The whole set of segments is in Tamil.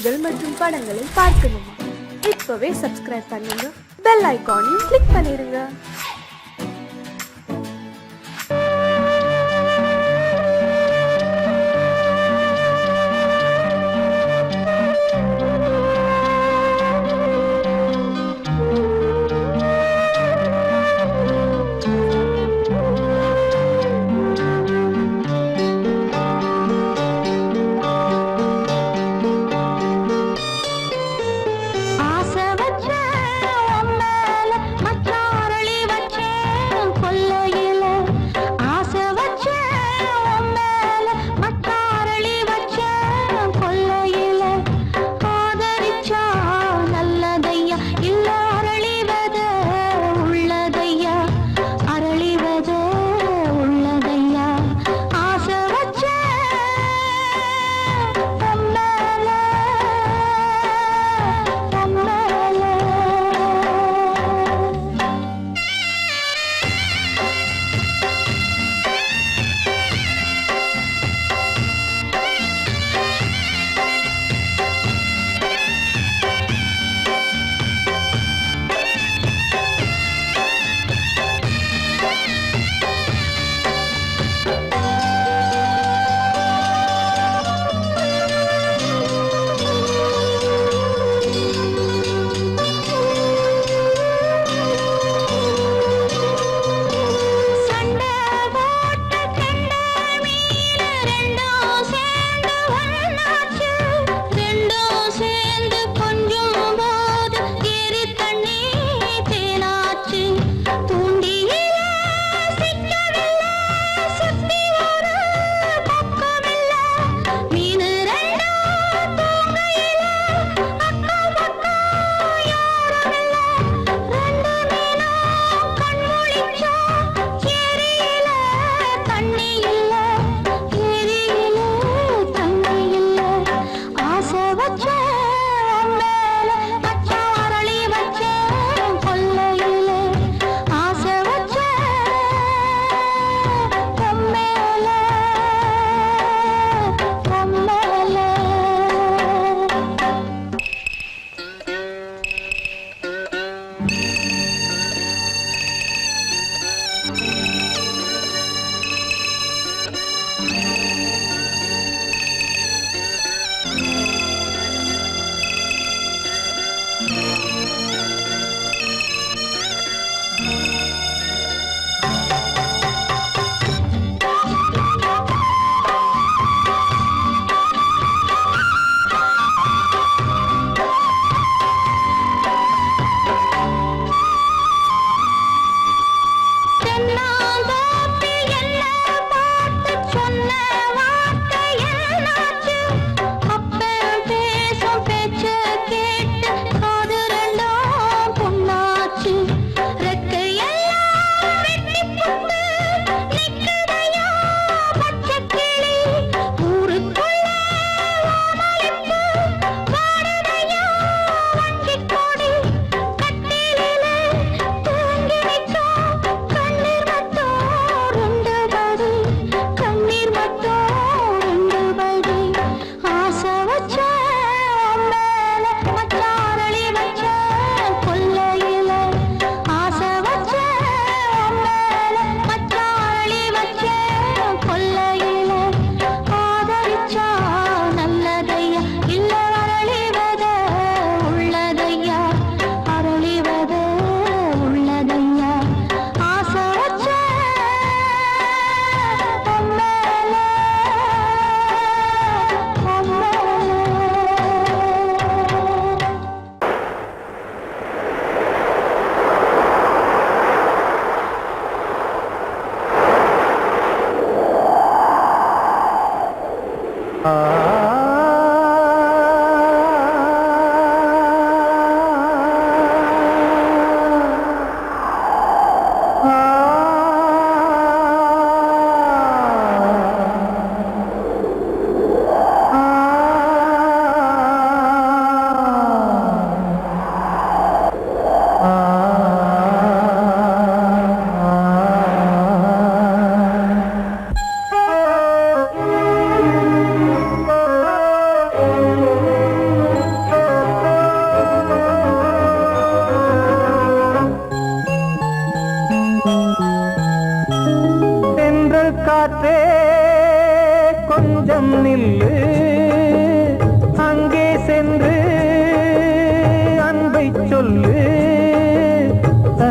செய்திகள் மற்றும் படங்களை பார்க்கணுமா? இப்பவே சப்ஸ்கிரைப் பண்ணுங்க, பெல் ஐகானையும் கிளிக் பண்ணிருங்க. ஆசை வச்ச உன் மேல மச்சாரளி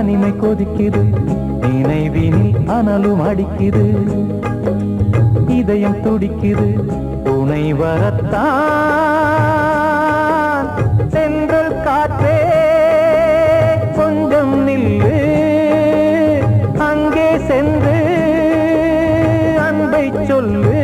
தனிமை கொதிக்குது நினைவினில் அனலும் அடிக்குது இதயம் துடிக்குது துணை வரத்தான் சென்றல் காற்றே கொஞ்சம் நில்லு அங்கே சென்று அன்பை சொல்லு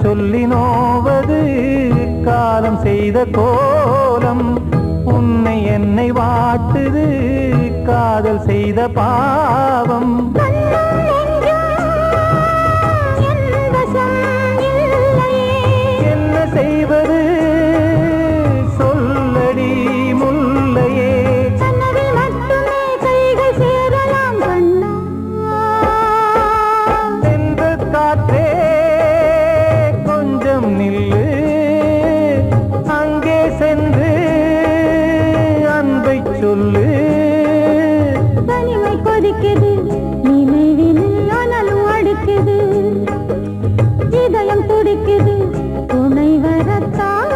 சொல்லி நோவது காலம் செய்த கோலம் உன்னை என்னை வாட்டுது காதல் செய்த பாவம் என்ன செய்வது சொல்லடி முல்லையே சென்று காற்றே நில்லு அங்கே சென்று அன்பை சொல்லு தனிமை கொதிக்குது நினைவில் அனலும் அடிக்குது இதயம் துடிக்குது துணை வரத்தான்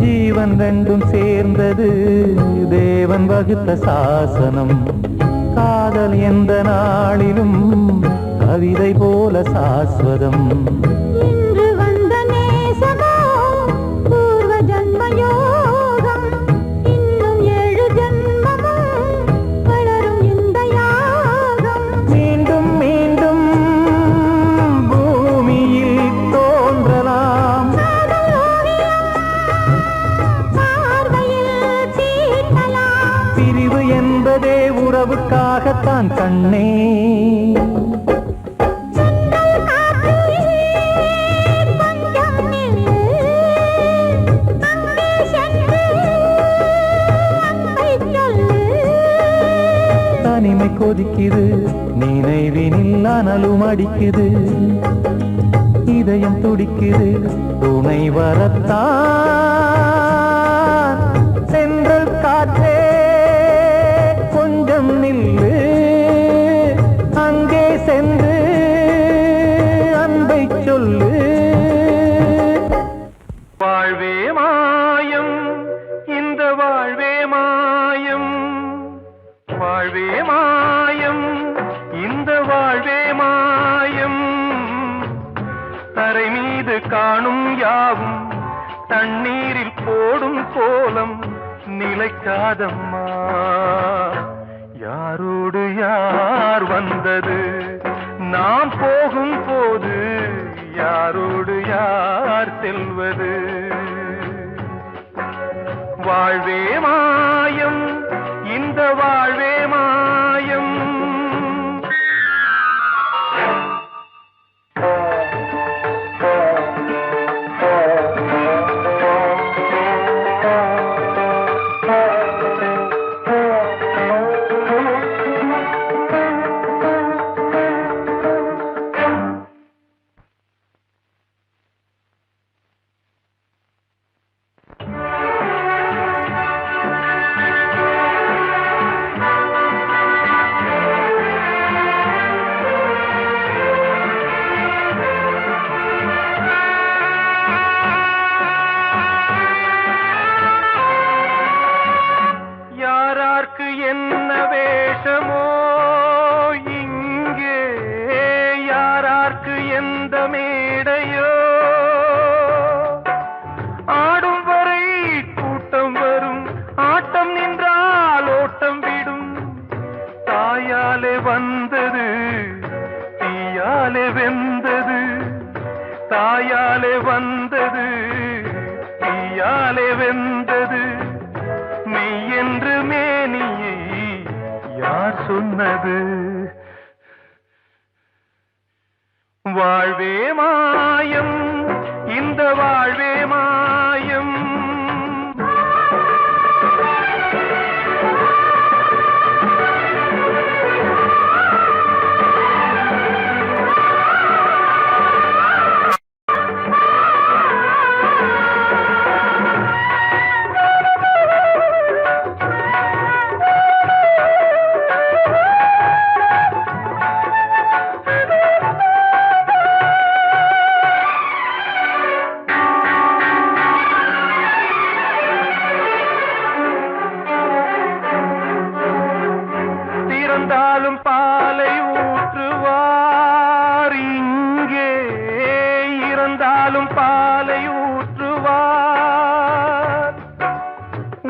ஜீவன் ரெண்டும் சேர்ந்தது தேவன் வகுத்த சாசனம் காதல் எந்த நாளிலும் கவிதை போல சாஸ்வதம் இன்று வந்த நேசமோ பூர்வ ஜன்மயோகம் இன்னும் 7 ஜன்மமும் வளரும் இந்த யாகம் மீண்டும் மீண்டும் பூமியில் தோன்றலாம் பிரிவு என்பதே உறவுக்காகத்தான் கண்ணே தனிமை கொதிக்குது நினைவினில் அனலும் அடிக்குது இதயம் துடிக்குது துணை வரத்தான் சென்றல் காற்றே கொஞ்சம் நில்லு அங்கே சென்று அன்பை சொல்லு வாழ்வே மாயம் இந்த வாழ்வே மாயம் வாழ்வே மாயம் இந்த வாழ்வே மாயம் தரை மீது காணும் யாவும் தண்ணீரில் போடும் கோலம் நிலைக்காதம்மா யாரோடு யார் வந்தது நாம் போகும் போது யாரோடு யார் செல்வது வாழ்வே மாயம் இந்த வாழ்வே மாயம் யார்க்கு எந்த மேடையோ ஆடும் வரை கூட்டம் வரும் ஆட்டம் நின்றால் ஓட்டம் விடும் தாயாலே வந்தது தீயாலே வெந்தது தாயாலே வந்தது தீயாலே வெந்தது மெய் என்று மேனியை யார் சொன்னது வாழ்வே மாயம் இந்த வாழ்வே மாயம் இறந்தாலும் பாலை ஊற்றுவார் இங்கே இறந்தாலும் பாலை ஊற்றுவார்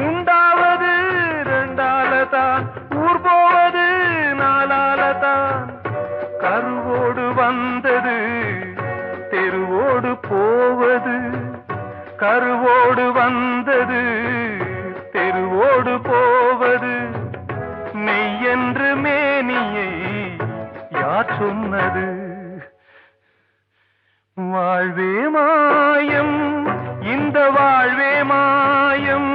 உண்டாவது ரெண்டாலதான் ஊர் போவது நாலாலதான் கருவோடு வந்தது தெருவோடு போவது கருவோடு வந்தது தெருவோடு போவது மெய் என்று மேனியை யார் சொன்னது வாழ்வே மாயம் இந்த வாழ்வே மாயம்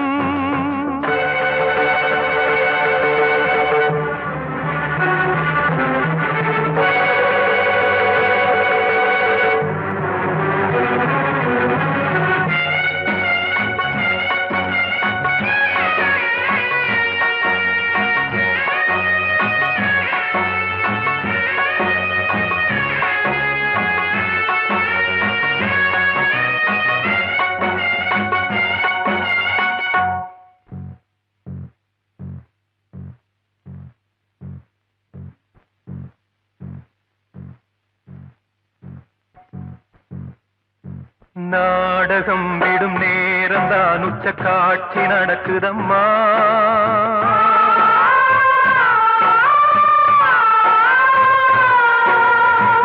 நாடகம் விடும் நேரம் தான் உச்ச காட்சி நடக்குதம்மா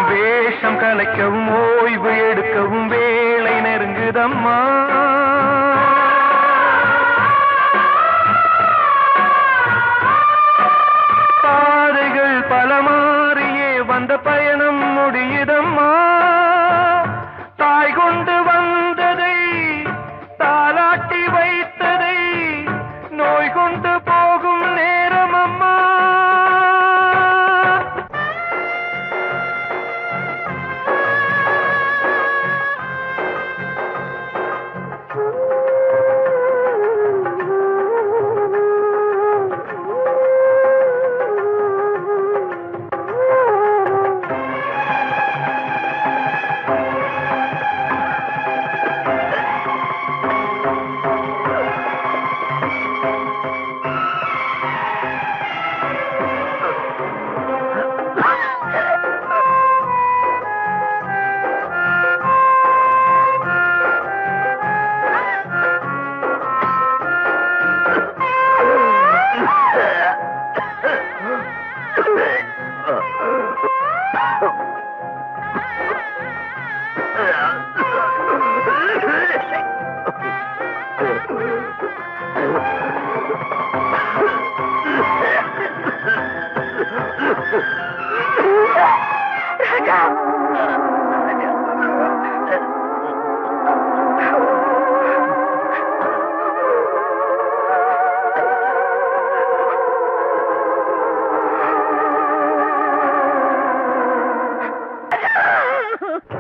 வேஷம் கலைக்கவும் ஓய்வு எடுக்கவும் வேளை நெருங்குதம்மா பாதைகள் பல மாறியே வந்த பயணம் முடியுதம்மா தாய் கொண்டு வந்ததை தாலாட்டி வைத்ததை நோய் கொண்டு போகும் நேரம் அம்மா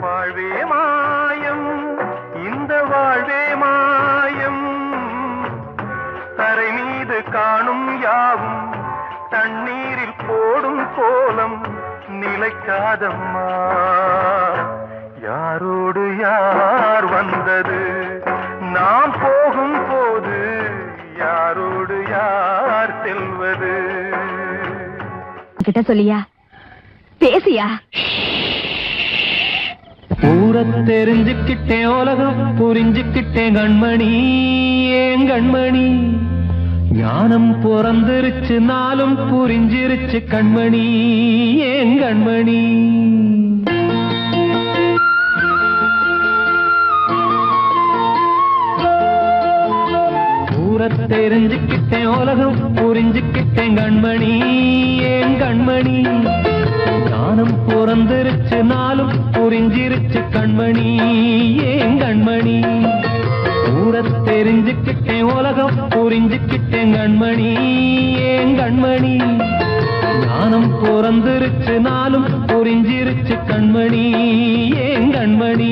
வாழ்வே மாயம் இந்த வாழ்வே மாயம் தரை மீது காணும் யாவும் தண்ணீரில் போடும் கோலம் நிலைக்காதம்மா யாரோடு யார் வந்தது நாம் போகும் போது யாரோடு யார் செல்வது கிட்ட சொல்லியா பேசியா தெரிஞ்சுக்கிட்டேன் உலகம் புரிஞ்சுக்கிட்டேன் கண்மணி ஏன் கண்மணி ஞானம் பிறந்திருச்சு நாளும் புரிஞ்சிருச்சு கண்மணி ஏன் கண்மணி தெரிஞ்சுக்கிட்டேன் உலகம் புரிஞ்சுக்கிட்டேன் கண்மணி ஏன் கண்மணி ஞானம் பிறந்திருச்சு நாளும் புரிஞ்சிருச்சு கண்மணி ஏன் கண்மணி தெரிஞ்சுக்கிட்டேன் உலகம் புரிஞ்சுக்கிட்டேன் கண்மணி ஏன் கண்மணி ஞானம் பிறந்திருச்சு நாளும் புரிஞ்சிருச்சு கண்மணி ஏன் கண்மணி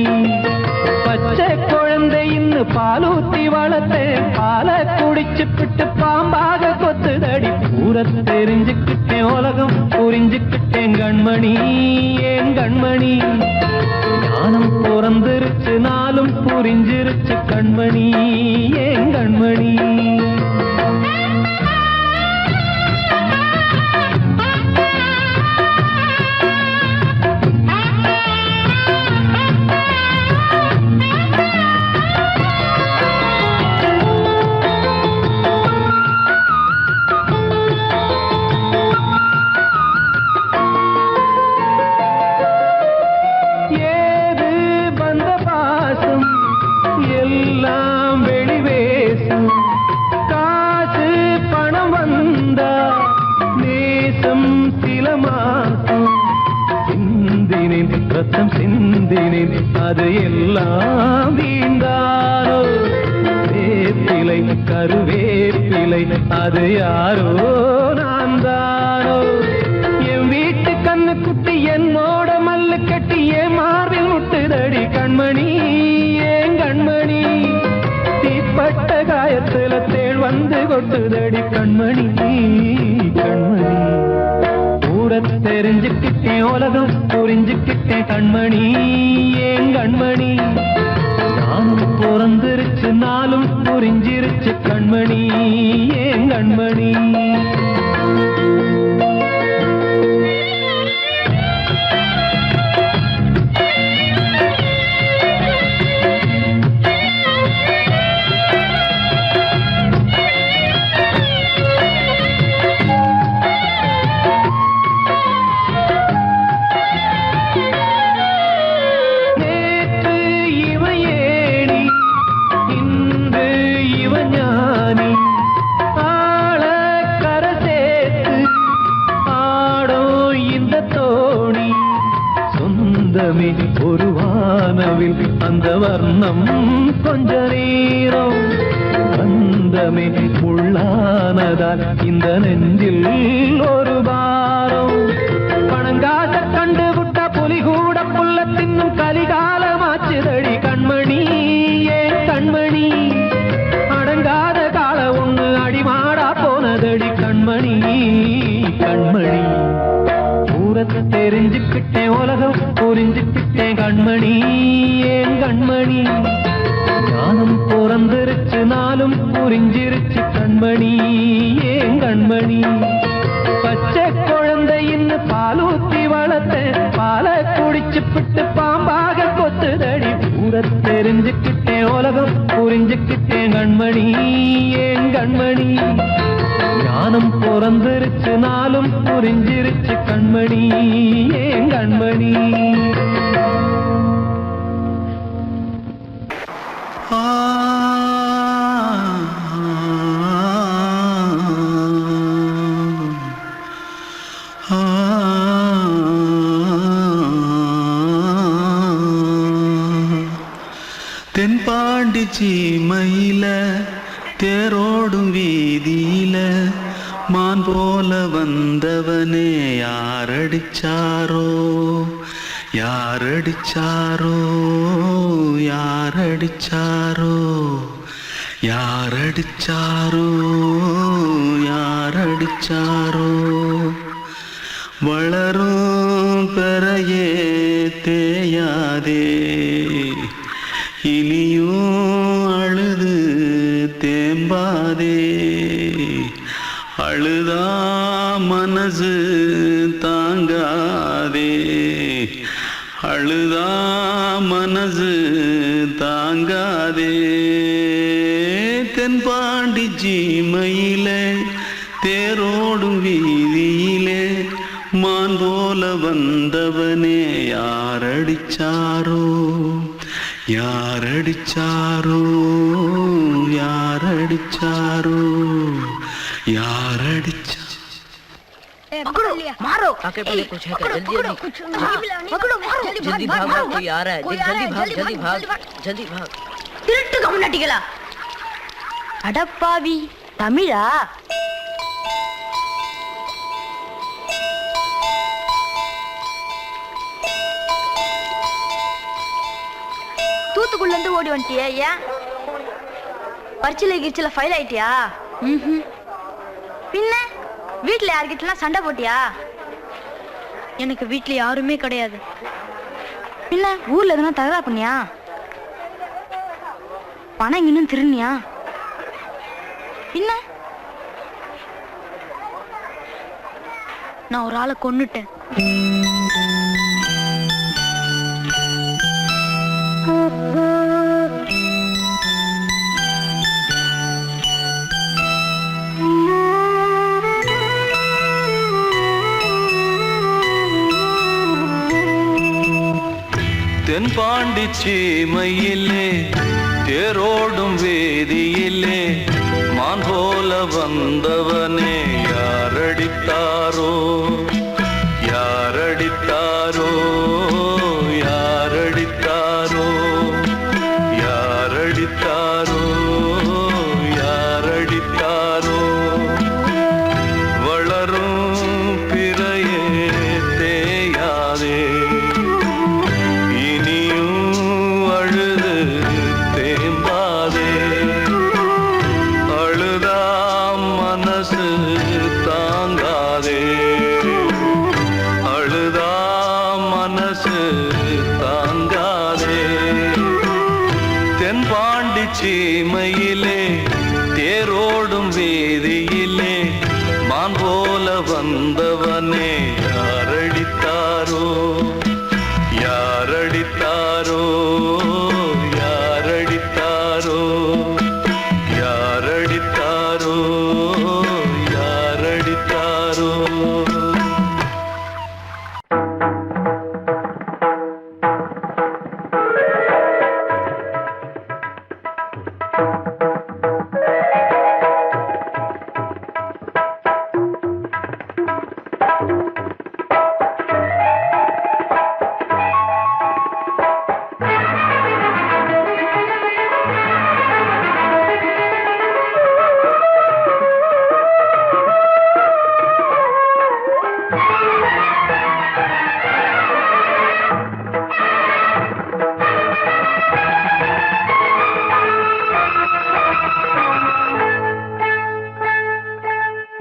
பச்சை குழந்தை இன்னும் பாலூத்தி வளர்த்தேன் பாலை குடிச்சு பிட்டு பாம்பாக கொத்துதடி தெரிஞ்சுக்கிட்டேன் உலகம் புரிஞ்சுக்கிட்டேன் கண்மணி ஏன் கண்மணி ஞானம் பிறந்திருச்சு நாளும் புரிஞ்சிருச்சு கண்மணி ஏன் கண்மணி ரத்தம் சிந்தினேன் அது எல்லாம் வீண்டாரோ வேப்பிலை கருவேப்பிலை அது யாரோ நான் தானோ என் வீட்டு கண்ணு குட்டி என்னோட மல்லு கட்டி என் மார்பில் முட்டுதடி கண்மணி ஏன் கண்மணி தீப்பட்ட காயத்துல தேள் வந்து கொட்டுதடி கண்மணி கண்மணி தெரிஞ்சுக்கிட்டேன் உலகம் புரிஞ்சுக்கிட்டேன் கண்மணி ஏன் கண்மணி நானும் பிறந்திருச்சு நாளும் புரிஞ்சிருச்சு கண்மணி ஏன் கண்மணி ஒரு வானவில் அந்த வர்ணம் கொஞ்ச நேரம் வந்தமே முள்ளானதால் இந்த நெஞ்சில் ஒரு பாரம் பணங்காட்ட கண்டு விட்ட புலி கூட புல்ல தின்னும் கலிகாலமாச்சுதடி கண்மணி ஏன் கண்மணி அடங்காத கால ஒண்ணு அடிமாடா போனதடி கண்மணி கண்மணி தெரிஞ்சுக்கிட்டேன் உலகம் புரிஞ்சுக்கிட்டேன் கண்மணி ஏன் கண்மணி ஞானம் பிறந்திருச்சு நாளும் புரிஞ்சிருச்சு கண்மணி ஏன் கண்மணி பச்சை குழந்தை இன்னும் பாலூத்தி வளர்த்தேன் பாலை குடிச்சு பிட்டு பாம்பாக கொத்துதடி தெரிஞ்சுக்கிட்டேன் உலகம் புரிஞ்சுக்கிட்டேன் கண்மணி ஏன் கண்மணி ஞானம் பிறந்திருச்சு நாளும் புரிஞ்சிருச்சு கண்மணி ஏன் கண்மணி தென்பாண்டி சீமையில தேரோடும் வீதியில மான் போல வந்தவனே யாரடிச்சாரோ யாரடிச்சாரோ யாரடிச்சாரோ யாரடிச்சாரோ யாரடிச்சாரோ வளரும் பெறையே தேயாதே இனியும் அழுது தேம்பாதே அழுதா மனசு தாங்காதே அழுதா மனசு தாங்காதே தென்பாண்டி சீமையிலே தேரோடும் வீதியிலே மான் போல வந்தவனே யாரடிச்சாரோ யாரடிச்சாரோ யாரடிச்சாரோ யாரடிச்சா पकड़ो मारो आके पहले कुछ है क्या जल्दी जल्दी पकड़ो मारो जल्दी भाग भाग कोई आ रहा है जल्दी भाग जल्दी भाग திருட்டு கம்முனாட்டிகளா அடப்பாவி தமிழா தூத்துக்குள்ள இருந்து ஓடி வந்துட்டியா ஏன் பரிச்சையில கிரிச்சில ஃபைல் ஆயிட்டியா பின்ன வீட்டுல யார்கிட்டலாம் சண்டை போட்டியா எனக்கு வீட்டுல யாருமே கிடையாது பின்ன ஊர்ல எதுனா தகரா பண்ணியா பணம் இன்னும் திருநியா பின்ன நான் ஒரு ஆளை கொன்னுட்டேன் தென்பாண்டி சீமையிலே தேரோடும் வேதியிலே மான் போல வந்தவனே யாரடித்தாரோ யாரடித்தாரோ யாரடித்தாரோ யாரடித்தாரோ யாரடித்தாரோ வளரும் பிறையே தேயாதே சீமையிலே தேரோடும் வேதியிலே மான் போல வந்தவனே யாரடித்தாரோ யாரடித்தாரோ யாரடித்தாரோ யாரடித்தாரோ யாரடித்தாரோ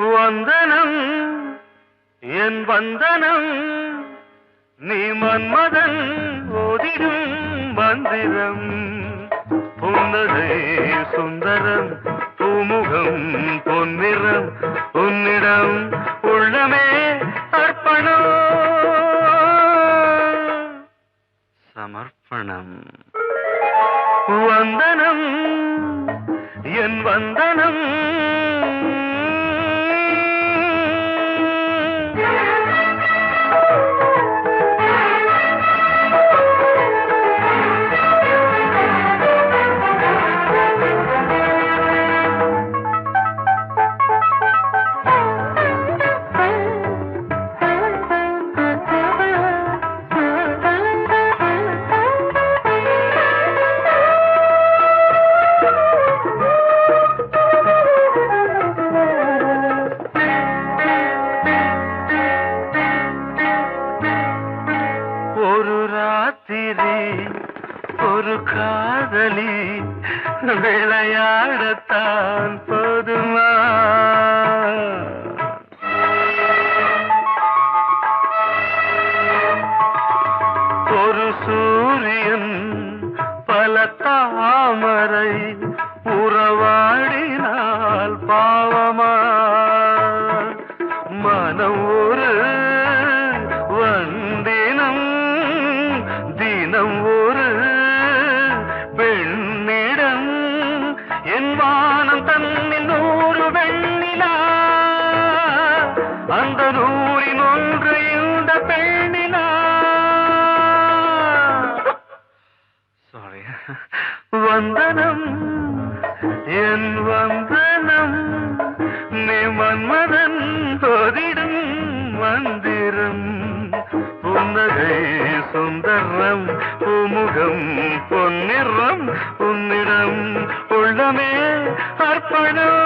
வந்தனம் என் வந்தனம் நீ மன்மதன் ஓதிடும் மந்திரம் புன்னகை சுந்தரம் பூமுகம் பொன்னிறம் உன்னிடம் உள்ளமே அர்ப்பணம் சமர்ப்பணம் வந்தனம் என் வந்தனம் ஒரு காதலி விளையாடத்தான் போதுமா ஒரு சூரியன் பல தாமரை உறவாடினால் பாவமா மனம் ஒரு வண்டினம் தினம் ஒரு சுந்தரம் பூமுகம் பொன்னிறம் உன்னிடம் உள்ளமே அர்ப்பணம்.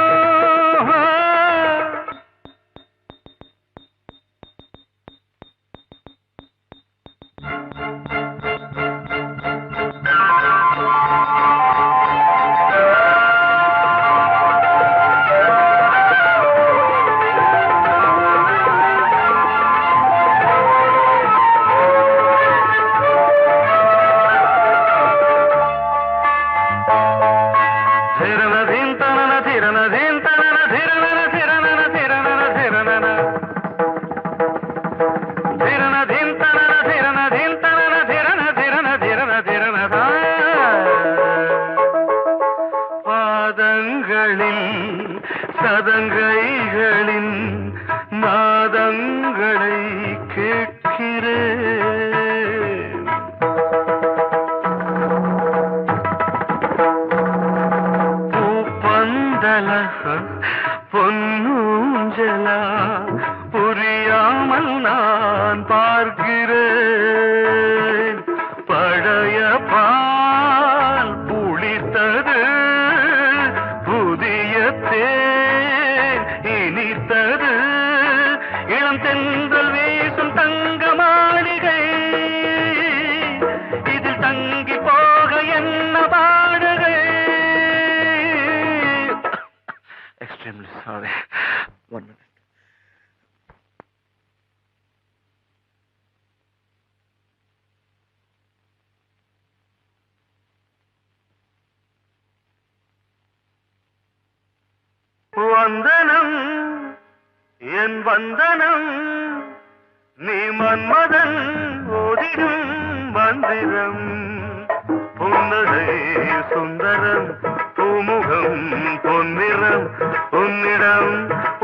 பாதங்களின் சதங்கைகளின் நாதங்களை கேட்கிறேன். பூப்பந்தல பொன்னூஞ்சலா புரியாமல் நான் பார்க்கிறேன். பழைய பால் புளித்தது, புதிய தேன் இனித்தது, இளம் தென்றல் வீசும் தங்க மாளிகை, இதில் தங்கி போக என்ன பாடுகை. Extremely sorry. 1 minute. வந்தனம் என் வந்தனம், நீ மன்மதன் ஓதிடும் மந்திரம். புன்னகை சுந்தரம் பூமுகம் பொன்னிறம் உன்னிடம்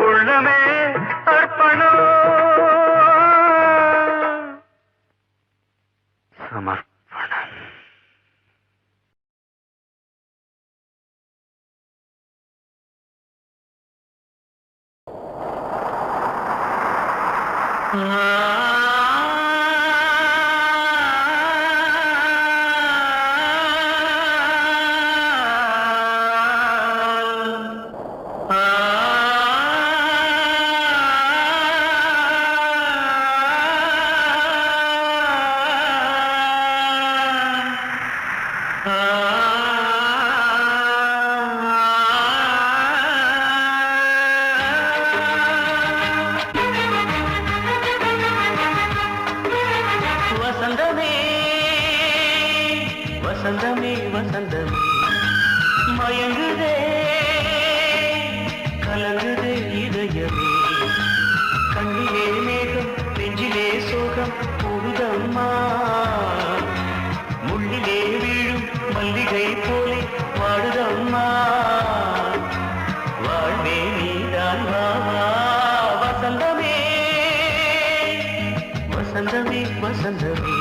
உள்ளமே அர்ப்பணம். சமர்ப்பணம். வசந்தமே வசந்தமே வசந்தமே மயங்குதே கலங்குதே இதயமே. கண்ணிலே மேகம் நெஞ்சிலே சோகம் கூடுதம்மா. முள்ளிலே வீழும் மல்லிகை போலே வாடுதம்மா. வாழ்வே நீதான் வா வா. வசந்தமே வசந்தமே வசந்தமே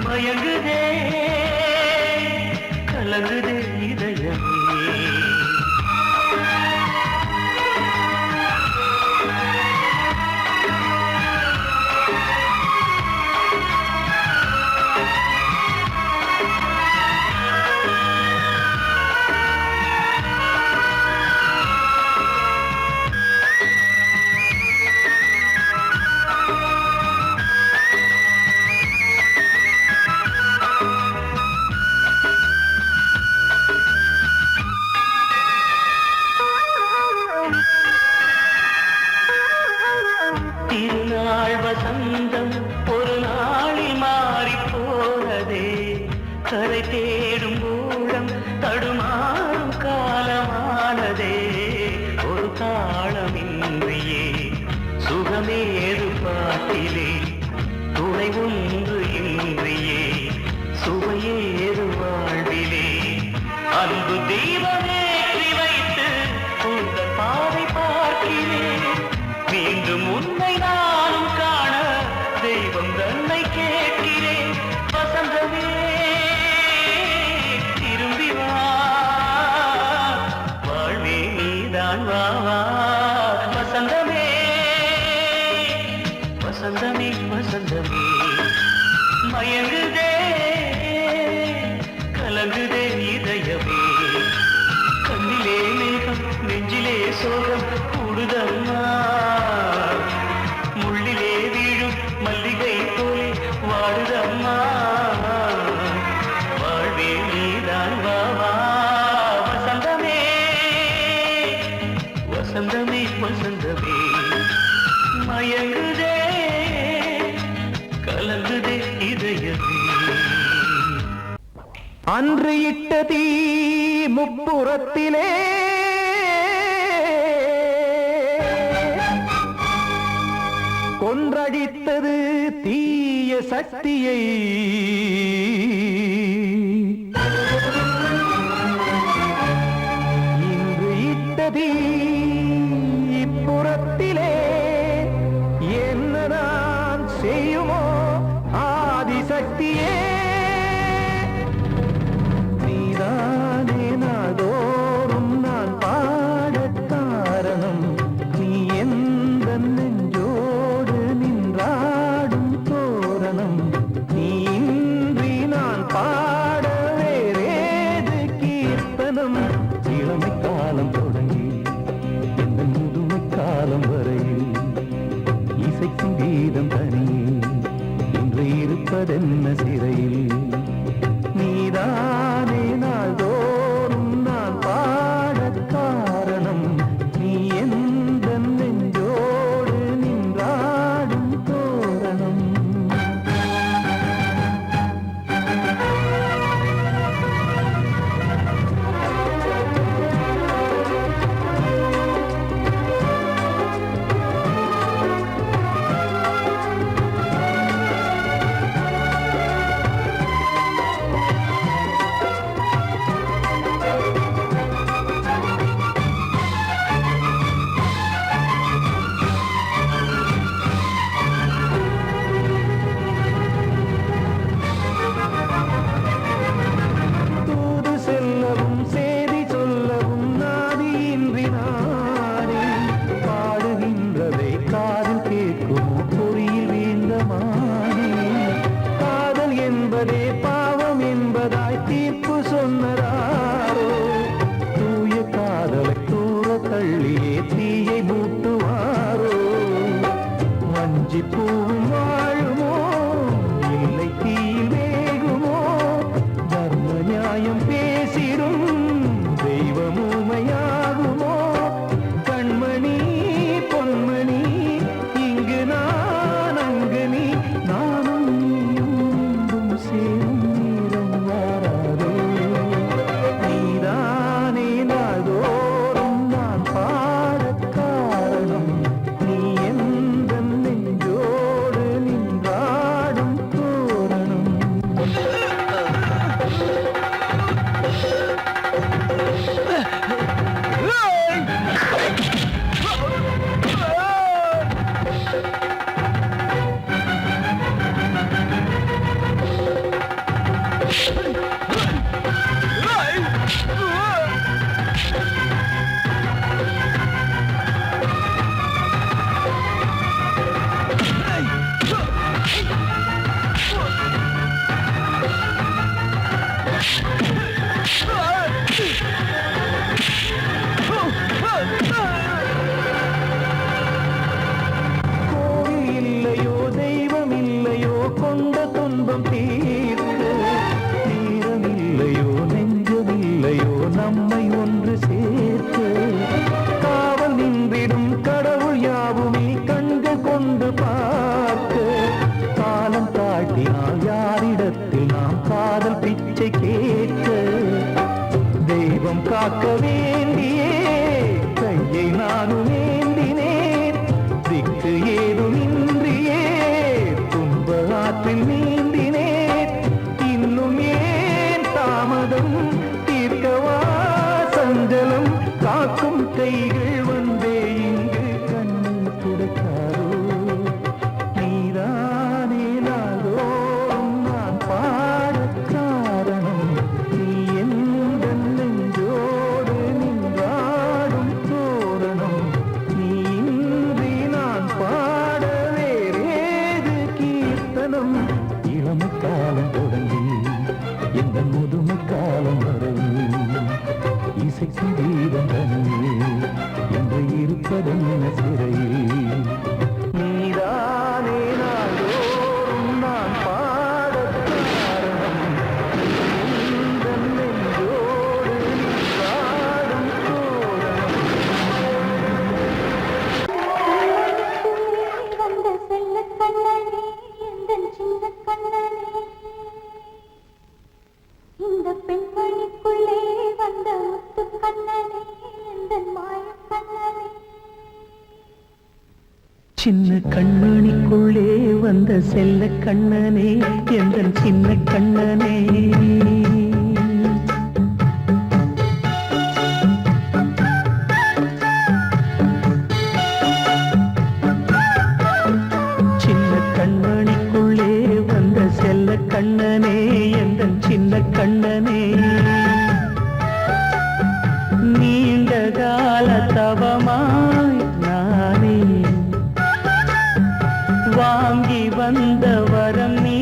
மயங்குதே கலங்குதே இதயமே. மயங்குதே கலங்குதே இதயமே கண்ணிலே மேகம் நெஞ்சிலே சோகம் கூடுதம்மா முள்ளிலே வீழும் மல்லிகை போலே வாடுதம்மா வாழ்வே நீதான் வாவா வசந்தமே வசந்தமே வசந்தமே மயங்குதே கலங்குதே இதயமே அன்று இட்ட தீ முப்புறத்திலே கொன்றடித்தது தீய சக்தியை இன்று இட்ட தீ இப்புறத்திலே என்ன நான் செய்யுமோ ஆதிசக்தியே நீதானே நாள்தோறும் நான் பாடக் காரணம் நீ எந்த நெஞ்சோடு நின்றாடும் தோரணம் நீ இன்றி நான் பாட வேறேது கீர்த்தனம் இளமை காலம் தொடங்கி எந்த முதுமை காலம் வரையில் இசைக்கும் கீதம் தனியே இன்று இருப்பதென்ன சிறையில் நீதானே நாள்தோறும் நான் பாடக் காரணம் நீ எந்த நெஞ்சோடு நின்றாடும் தோரணம் தூது செல்லவும் சேதி சொல்லவும் நாதியின்றி நானே பாடுகின்றதை காதில் கேட்குமோ பொறியில் வீழ்ந்த மானே காதல் என்பதே பாவம் என்பதாய் தீர்ப்பு சொன்னதாரோ தூய காதலை தூர தள்ளியே தீயை மூட்டுவாரோ வஞ்சி பூவும் வாழுமோ இல்லை தீயில் வேகுமோ தர்ம நியாயம் பேசிடும் தெய்வம் ஊமையாகுமோ கண்மணி பொன்மணி இங்கு நான் அங்கு நீ நானும் நீயும் மீண்டும் சேரும் நேரம் வாராதோ நீதானே நாள்தோறும் நான் பாடக் காரணம் நீ எந்த நெஞ்சோடு நின்றாடும் தோரணம் கோவில் இல்லையோ தெய்வம் இல்லையோ கொண்ட துன்பம் தீர்க்க நேரம் இல்லையோ நெஞ்சம் இல்லையோ நம்மை ஒன்று சேர்க்க காவல் நின்றிடும் கடவுள் யாவுமே கண்கள் கொண்டு பார்க்க காலம் தாட்டினால் யாரிடத்தில் நாம் காதல் பிச்சை கேட்க தெய்வம் காக்க வேண்டியே கையை நானும் ஏந்தினேன் திக்கு ஏதுமின்றியே துன்ப ஆற்றில் நீந்தினேன் இன்னும் ஏன் தாமதம் தீர்க்கவா சஞ்சலம் காக்கும் கைகள் வந்தே இங்கு கண்ணில் துடைக்காரோ நீதானே நாள்தோறும் நான் பாடக் காரணம் நீ எந்த நெஞ்சோடு நின்றாடும் தோரணம் நீ இன்றி நான் பாட வேறேது கீர்த்தனம் இளமை காலம் தொடங்கி எந்த முதுமை காலம் வரையில் இசைக்கும் கீதம் தனியே என்று இருப்பதென்ன சிறையில் நீதானே நாள்தோறும் நான் பாடக் காரணம் உந்தன் நெஞ்சோடு நீ பாடும் தோரணம் வந்த செல்ல கண்ணனே எந்தன் சின்ன கண்ணனே இந்த பெண்மணிக்குள்ளே வந்த முத்து கண்ணனே எந்தன் மாய கண்ணனே சின்ன கண்மணிக்குள்ளே வந்த செல்ல கண்ணனே எந்தன் சின்ன கண்ணனே சின்ன கண்மணிக்குள்ளே வந்த செல்ல கண்ணனே எந்தன் சின்ன கண்ணனே நீண்ட கால தவமாய் நானே வாங்கி வந்த வரம் நீ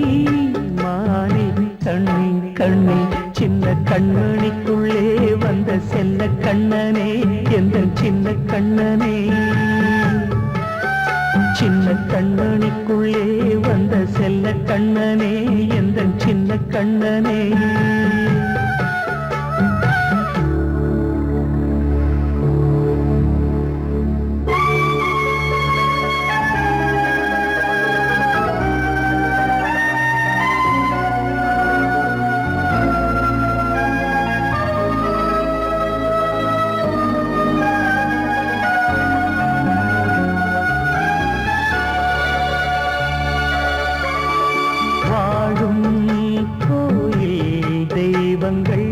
மானே கண்ணே கண்ணே சின்ன கண்மணிக்குள்ளே வந்த செல்ல கண்ணனே எந்தன் சின்ன கண்ணனே சின்ன கண்மணிக்குள்ளே வந்த செல்ல கண்ணனே எந்தன் சின்ன கண்ணனே வாழும் கோயில் தெய்வங்கள்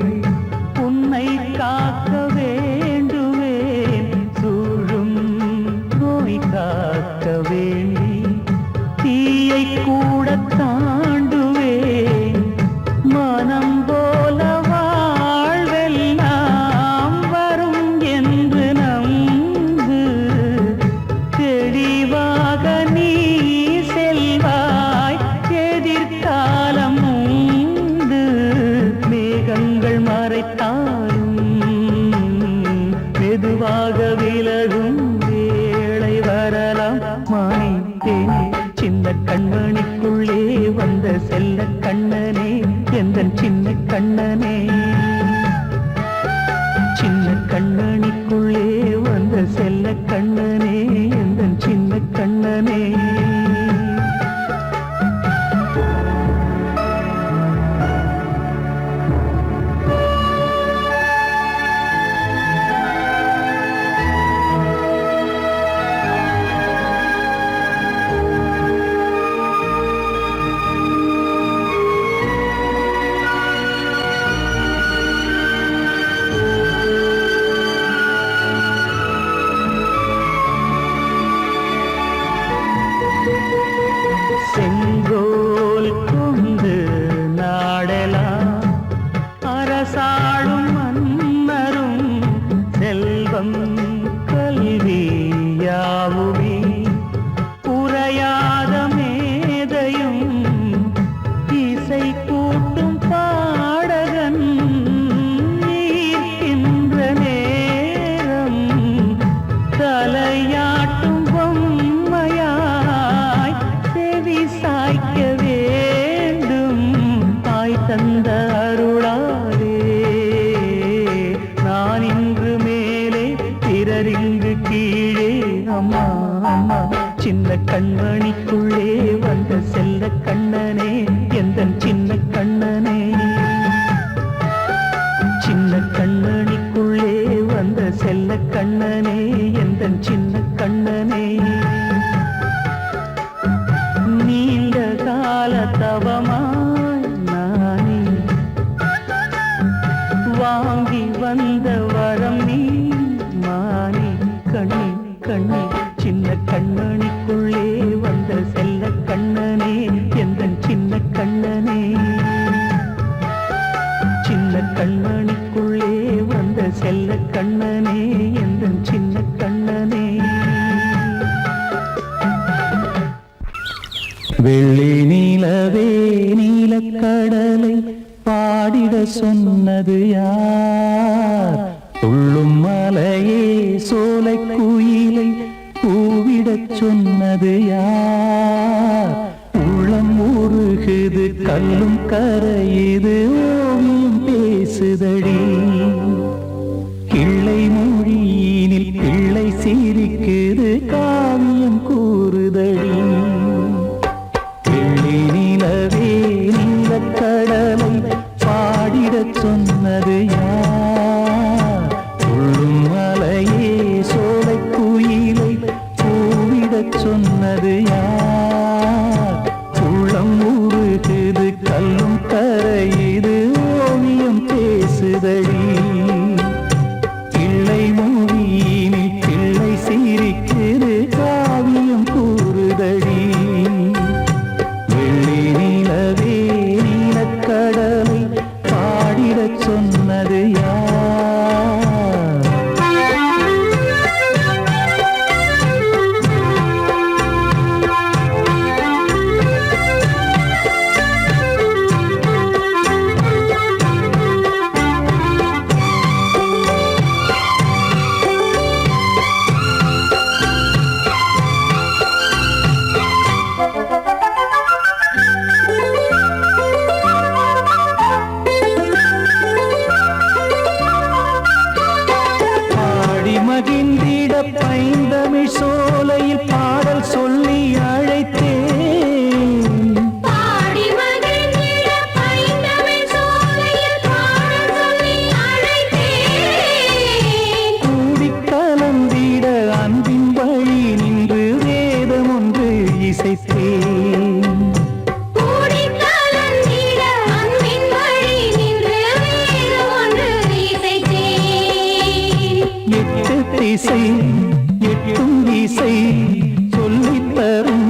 உன்னை காக்க வேண்டுவேன் சூழும் நோய் காக்க வேண்டி தீயை கூட தாண்டுவேன் மனம் போல வாழ்வெல்லாம் வரும் என்று நம்பு தெளிவாக நீ செல்வாய் எதிர்காலம் உண்டு மேகங்கள் மறைத்தாலும் மெதுவாக விலகும் வேளை வரலாம் மானே சின்ன கண்மணிக்குள்ளே வந்த செல்ல கண்ணனே எந்தன் சின்ன கண்ணனே சின்ன கண்ணனிக்குள்ளே வந்த செல்ல கண்ணனே எந்தன் சின்ன கண்ணனே செங்கோல் கொண்டு நாடலாம் அரசாளும் மன்னரும் செல்வம் கல்வி யாவுமே உரையாத மேதையும் இசை கூட்டும் பாடகன் ஈர்க்கின்ற நேரம் தலையாட்டும் பொம்மையாய் செவி சாய்க்க வேண்டும் தாய் தந்த அருளாலே நான் இன்று மேலே பிறரிங்கு கீழே அம்மா அம்மா சின்ன கண்மணிக்குள்ளே வந்த செல்ல கண்ணனே எந்தன் சின்ன கண்ணனே சின்ன கண்ணனிக்குள்ளே வந்த செல்ல கண்ணனே எந்தன் சின்ன கண்ணனே நீண்ட கால தவமாய் நானே வாங்கி வந்த வரம் நீ மானே கண்ணே கண்ணே சின்ன கண்ணனிக்குள்ளே வந்த செல்ல கண்ணனே எந்தன் சின்ன கண்ணனே சின்ன கண்ணனிக்குள்ளே வந்த செல்ல கண்ணனே எந்தன் சின்ன கண்ணனே வெள்ளி நிலவே நீலக்கடலை பாடிட சொன்னது யார்? துள்ளும் மலையே சோலை குயிலை பூவிடச் சொன்னது யார்? உள்ளம் உருகுது கல்லும் கரையுது ஓவியம் பேசுதடி. கிள்ளை மொழியினில் பிள்ளை சிரிக்குது காவியம் கூறுதடி. வெள்ளி நிலவே நீலக்கடலை பாடிடச் சொன்னது யார்? துள்ளும் மலையே சோலை குயிலை பூவிடச் சொன்னது யார்? உள்ளம் உருகுது கல்லும் கரையுது ஓவியம் பேசுதடி. கிள்ளை மொழியினில் பிள்ளை சிரிக்குது காவியம் கூறுதடி. வெள்ளி நிலவே நீலக்கடலை பாடிடச் சொன்னது யார்? மகிழ்ந்திட பைந்தமிழ் சோலையில் பாடல் சொல்லி அழைத்தேன். பாடி மகிழ்ந்திட பைந்தமிழ் சோலையில் பாடல் சொல்லி அழைத்தேன். கூடிக் கலந்திட அன்பின் வழி நின்று வேதம் ஒன்று இசைத்தேன். கூடிக் கலந்திட அன்பின் வழி நின்று வேதம் ஒன்று இசைத்தேன். எட்டு திசை எட்டும் இசை சொல்லித் தரும்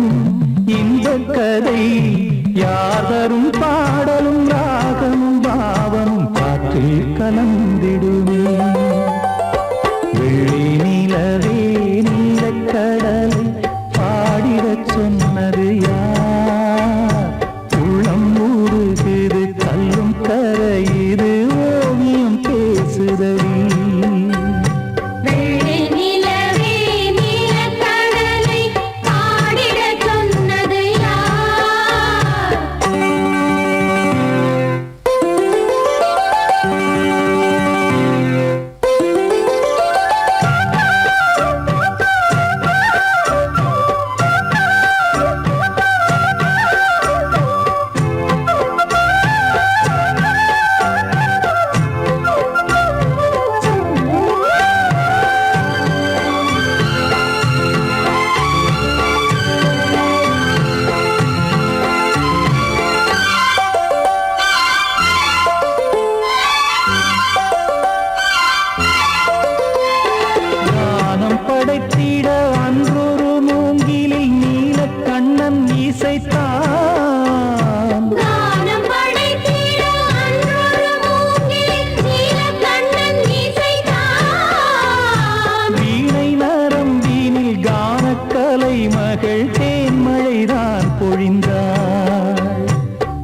இந்த கதை யார் தரும் பாடலும் ராகமும் பாவமும் காற்றில் கலந்திடுமே. வெள்ளி நிலவே நீலக்கடலை பாடிடச் சொன்னது யார்? உள்ளம் உருகுது கல்லும் கரையுது ஓவியம் பேசுதடி. வெள்ளி நிலவே நீலக்கடலை பாடிடச் சொன்னது யார்? ஞானம் படைத்திட அன்றொரு மூங்கிலில் நீலக்கண்ணன் இசைத்தான். கானம் படைத்திட அன்றொரு மூங்கில் நீலக்கண்ணன் இசைத்தான். வீணை நரம்பினில் கானக்கலை மகள் தேன்மழைதான் பொழிந்தாள்.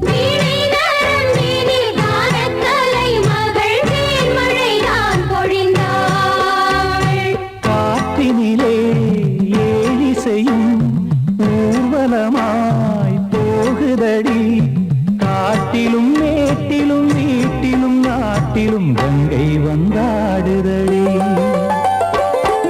வீணை நரம்பினில் கானக்கலை மகள் தேன்மழைதான் பொழிந்தாள். காற்றினிலே ஏழிசையும் ஊர்வலமாய் போகுதடி. காட்டிலும் மேட்டிலும் வீட்டிலும் நாட்டிலும் கங்கை வந்தாடுதடி.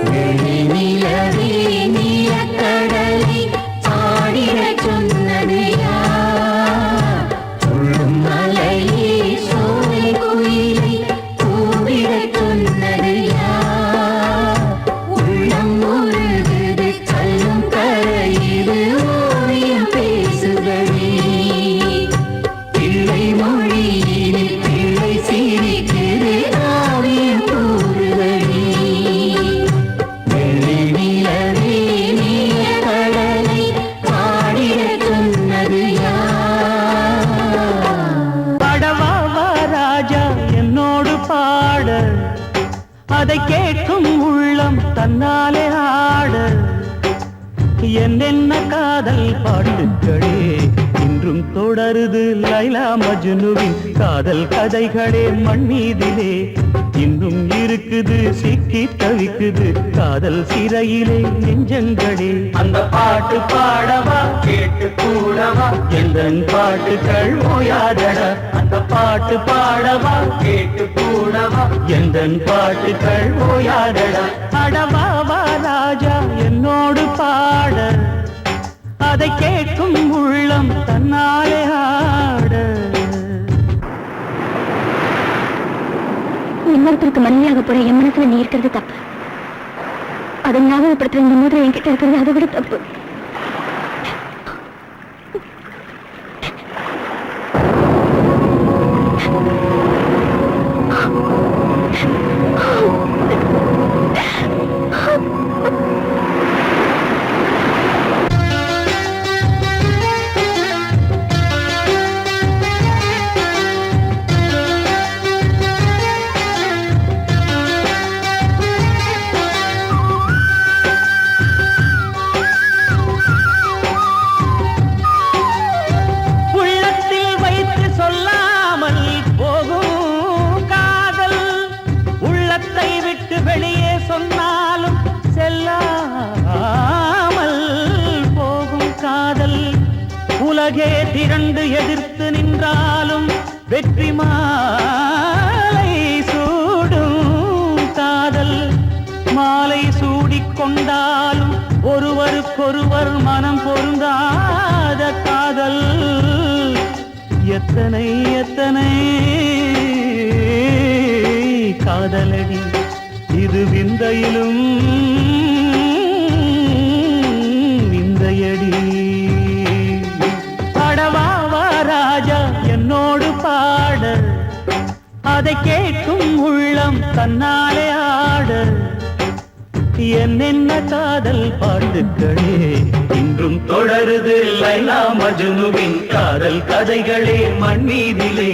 வெள்ளி நிலவே நீலக்கடலை பாடிடச் சொன்னது யார்? சொல்லும் மலையே சோலை குயிலை பூவிடச் சொன்னது யார்? உள்ளம் உருகுது கல்லும் கரையுது ஓவியம் பேசுதடி. பிள்ளை மொழியினில் பிள்ளை சிரிக்குது காவியம் கூறுதடி. வெள்ளி நிலவே நீலக்கடலை பாடிடச் சொன்னது யார்? பாடவா வா ராஜா என்னோடு பாட, அதை கேட்கும் உள்ளம் தன்னாலே ஆட. என்னென்ன காதல் பாட்டுக்களே இன்று இன்றும் தொடருது லைலா மஜ்னுவின் காதல் கதைகளே மண் மீதிலே. இன்னும் இருக்குது சிக்கி தவிக்குது காதல் சிறையிலே நெஞ்சங்களே. அந்த பாட்டு பாடவா கேட்டு கூடவா எந்தன் பாட்டுகள் ஓயாதடா. அந்த பாட்டு பாடவா கேட்டு கூடவா எந்தன் பாட்டுகள் ஓயாதடா. அடவாவா ராஜா என்னோடு பாட அதை கேட்கும் உள்ளம் தன்னாலே ஆட. இன்னொருத்தருக்கு மனைவியாக போற என் மனசுல நீ இருக்கிறது தப்பு. அதை ஞாபகப்படுத்துற இந்த மோதிரம் என்கிட்ட இருக்கிறது அதை விட தப்பு. வெளியே சொன்னாலும் செல்லாமல் போகும் காதல். உலகே திரண்டு எதிர்த்து நின்றாலும் வெற்றி மாலை சூடும் காதல். மாலை சூடிக்கொண்டாலும் ஒருவருக்கொருவர் மனம் பொருந்தாத காதல். எத்தனை எத்தனை காதலடி இது விந்தையிலும் விந்தையடி. அடவாவா ராஜா என்னோடு பாட அதை கேட்கும் உள்ளம் தன்னாலே ஆட. என்னென்ன காதல் பாட்டுக்களே இன்றும் தொடருது லைலா மஜ்னுவின் காதல் கதைகளே மண் மீதிலே.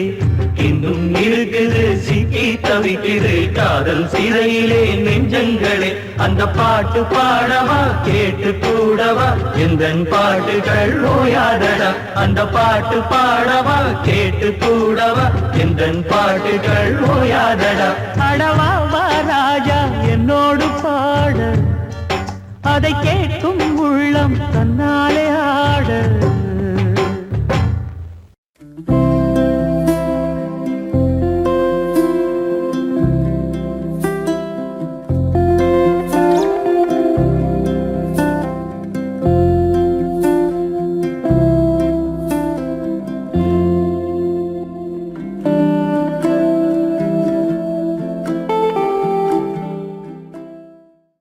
இன்னும் இருக்குது சிக்கி தவிக்குது காதல் சிறையிலே நெஞ்சங்களே. அந்த பாட்டு பாடவா கேட்டு கூடவா எந்தன் பாட்டுகள் ஓயாதடா. அந்த பாட்டு பாடவா கேட்டு கூடவா எந்தன் பாட்டுகள் ஓயாதடா. அடவாவா ராஜா என்னோடு பாட அதை கேட்கும் உள்ளம் தன்னாலே ஆட.